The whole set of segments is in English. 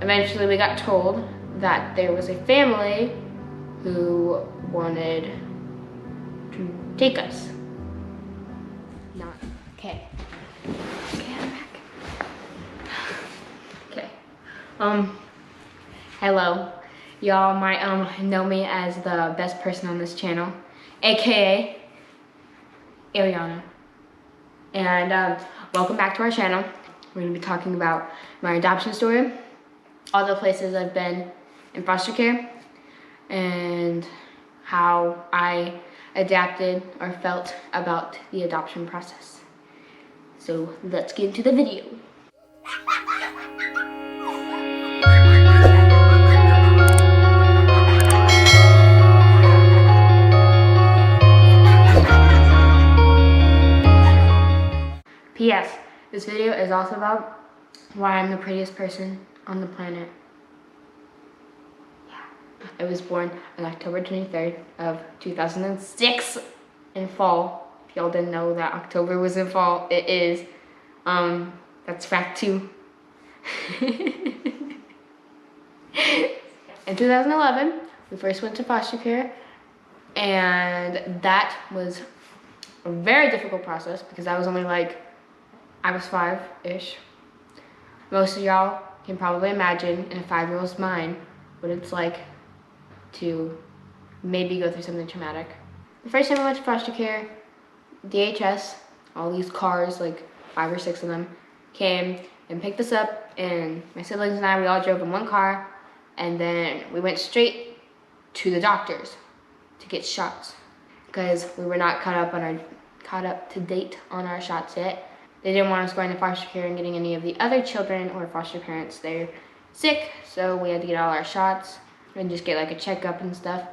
Eventually we got told that there was a family who wanted to take us. Not okay. Okay, I'm back. Okay. Hello. Y'all might know me as the best person on this channel, aka Arianna. And welcome back to our channel. We're gonna be talking about my adoption story, all the places I've been in foster care, and how I adapted or felt about the adoption process. So let's get into the video. P.S. This video is also about why I'm the prettiest person on the planet. Yeah. I was born on October 23rd of 2006 in fall. If y'all didn't know that October was in fall, it is. That's fact 2. In 2011, we first went to foster care, and that was a very difficult process because I was only I was 5-ish. Most of y'all can probably imagine in a 5-year-old's mind what it's like to maybe go through something traumatic. The first time I went to foster care, DHS, all these cars, like 5 or 6 of them, came and picked us up, and my siblings and I, we all drove in one car, and then we went straight to the doctors to get shots because we were not caught up to date on our shots yet. They didn't want us going to foster care and getting any of the other children or foster parents there sick, so we had to get all our shots and just get like a checkup and stuff.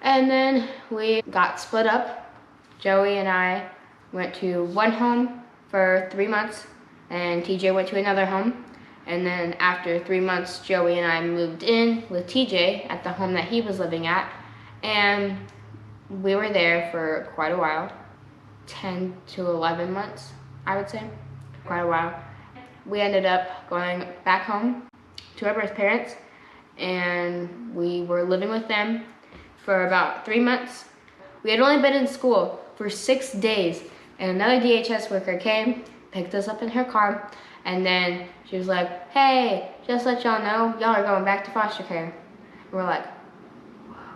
And then we got split up. Joey and I went to one home for 3 months, and TJ went to another home. And then after 3 months, Joey and I moved in with TJ at the home that he was living at, and we were there for quite a while, 10 to 11 months. I would say, quite a while. We ended up going back home to our birth parents, and we were living with them for about 3 months. We had only been in school for 6 days, and another DHS worker came, picked us up in her car, and then she was like, "Hey, just let y'all know, y'all are going back to foster care." And we're like, wow.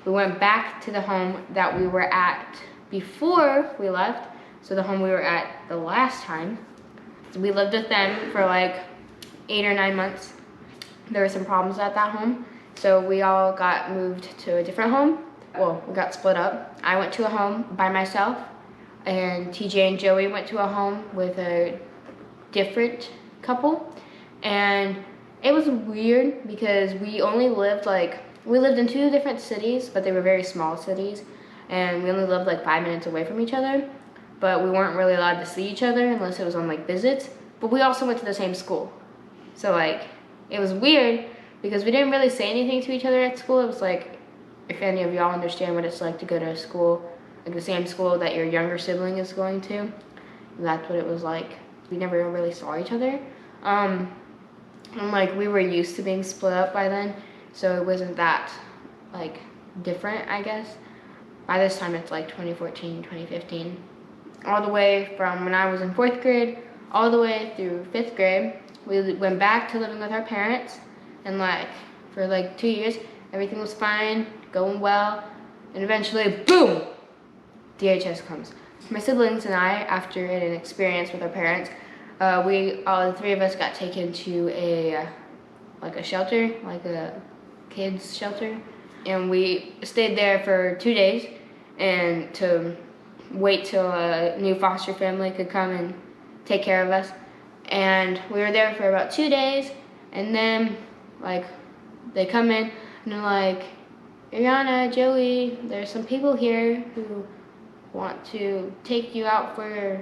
We went back to the home that we were at before we left. So the home we were at the last time. So we lived with them for like 8 or 9 months. There were some problems at that home, so we all got moved to a different home. Well, we got split up. I went to a home by myself, and TJ and Joey went to a home with a different couple. And it was weird because we only lived we lived in 2 different cities, but they were very small cities, and we only lived like 5 minutes away from each other. But we weren't really allowed to see each other unless it was on like visits. But we also went to the same school. So like, it was weird because we didn't really say anything to each other at school. It was like, if any of y'all understand what it's like to go to a school, like the same school that your younger sibling is going to, that's what it was like. We never really saw each other. And like, we were used to being split up by then, so it wasn't that like different, I guess. By this time it's like 2014, 2015. All the way from when I was in 4th grade, all the way through 5th grade, we went back to living with our parents, and like, for like 2 years, everything was fine, going well, and eventually, boom, DHS comes. My siblings and I, after an experience with our parents, all the 3 of us got taken to a shelter, like a kids shelter, and we stayed there for 2 days, and to wait till a new foster family could come and take care of us. And we were there for about 2 days, and then like, they come in and they're like, "Arianna, Joey, there's some people here who want to take you out for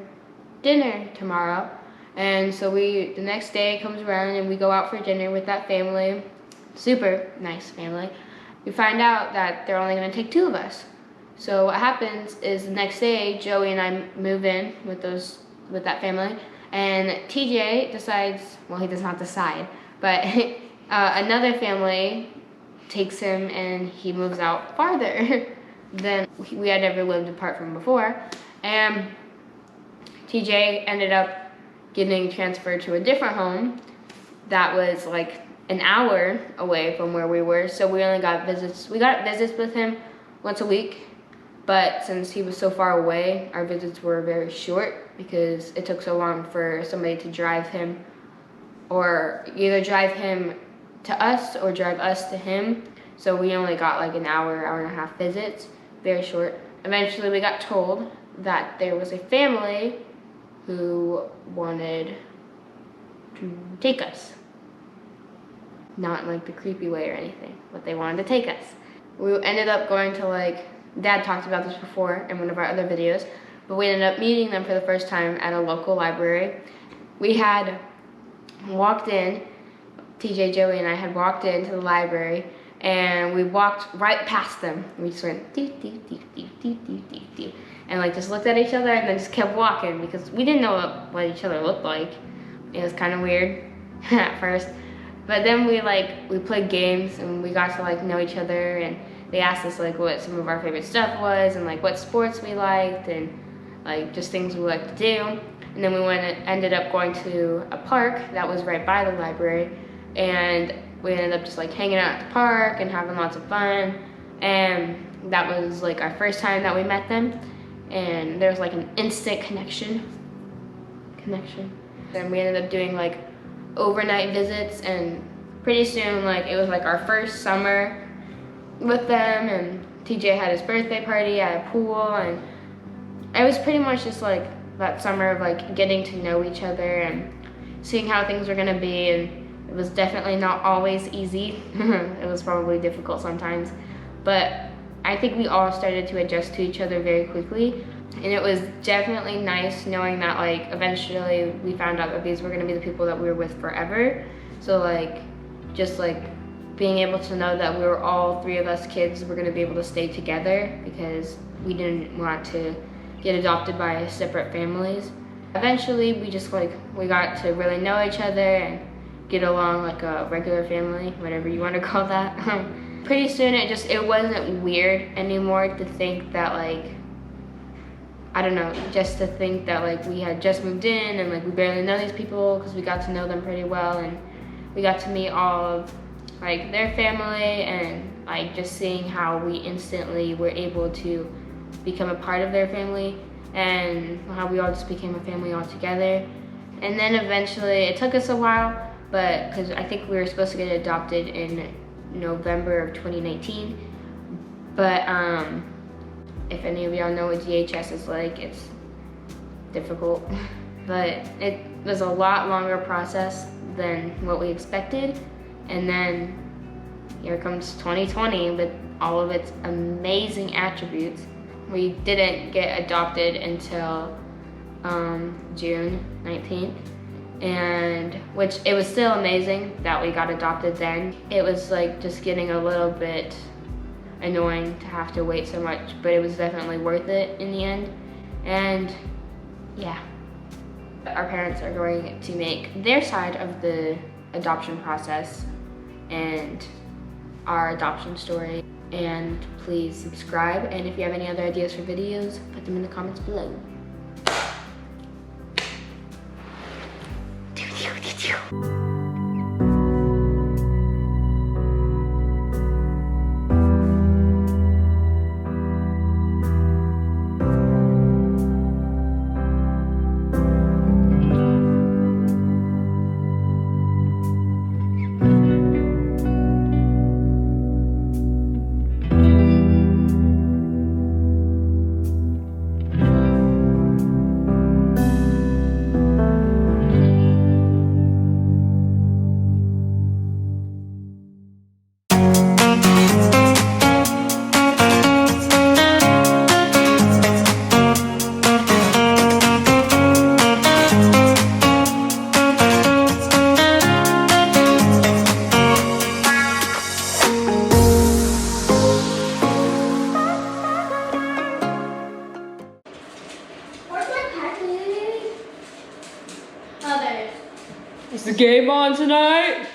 dinner tomorrow." And so the next day comes around and we go out for dinner with that family, super nice family. We find out that they're only gonna take 2 of us. So what happens is the next day, Joey and I move in with that family, and TJ decides, well, he does not decide, but Another family takes him and he moves out farther than we had ever lived apart from before. And TJ ended up getting transferred to a different home that was like an hour away from where we were. So we only got visits. We got visits with him once a week. But since he was so far away, our visits were very short because it took so long for somebody to drive him, or either drive him to us or drive us to him. So we only got like an hour, hour and a half visits, very short. Eventually we got told that there was a family who wanted to take us. Not in like the creepy way or anything, but they wanted to take us. We ended up going to like, Dad talked about this before in one of our other videos, but we ended up meeting them for the first time at a local library. We had walked in, TJ, Joey, and I had walked into the library, and we walked right past them. We just went doo, doo, doo, doo, doo, doo, doo, doo, and like just looked at each other and then just kept walking because we didn't know what each other looked like. It was kind of weird at first, but then we played games and we got to like know each other, and they asked us like what some of our favorite stuff was and like what sports we liked and like just things we liked to do. And then we ended up going to a park that was right by the library, and we ended up just like hanging out at the park and having lots of fun. And that was like our first time that we met them, and there was like an instant connection. And we ended up doing like overnight visits, and pretty soon like it was like our first summer with them, and TJ had his birthday party at a pool, and it was pretty much just like that summer of like getting to know each other and seeing how things were gonna be. And it was definitely not always easy. It was probably difficult sometimes, but I think we all started to adjust to each other very quickly. And it was definitely nice knowing that like eventually we found out that these were gonna be the people that we were with forever. So like just like being able to know that we were all three of us kids were gonna be able to stay together because we didn't want to get adopted by separate families. Eventually we got to really know each other and get along like a regular family, whatever you want to call that. Pretty soon it wasn't weird anymore to think that like, I don't know, just to think that like we had just moved in and like we barely know these people, because we got to know them pretty well, and we got to meet all of like their family, and like just seeing how we instantly were able to become a part of their family, and how we all just became a family all together. And then eventually, it took us a while, but because I think we were supposed to get adopted in November of 2019, but if any of y'all know what DHS is like, it's difficult. But it was a lot longer process than what we expected. And then here comes 2020 with all of its amazing attributes. We didn't get adopted until June 19th, and which it was still amazing that we got adopted then. It was like just getting a little bit annoying to have to wait so much, but it was definitely worth it in the end. And yeah, our parents are going to make their side of the adoption process and our adoption story. And please subscribe, and if you have any other ideas for videos, put them in the comments below. Is the game on tonight?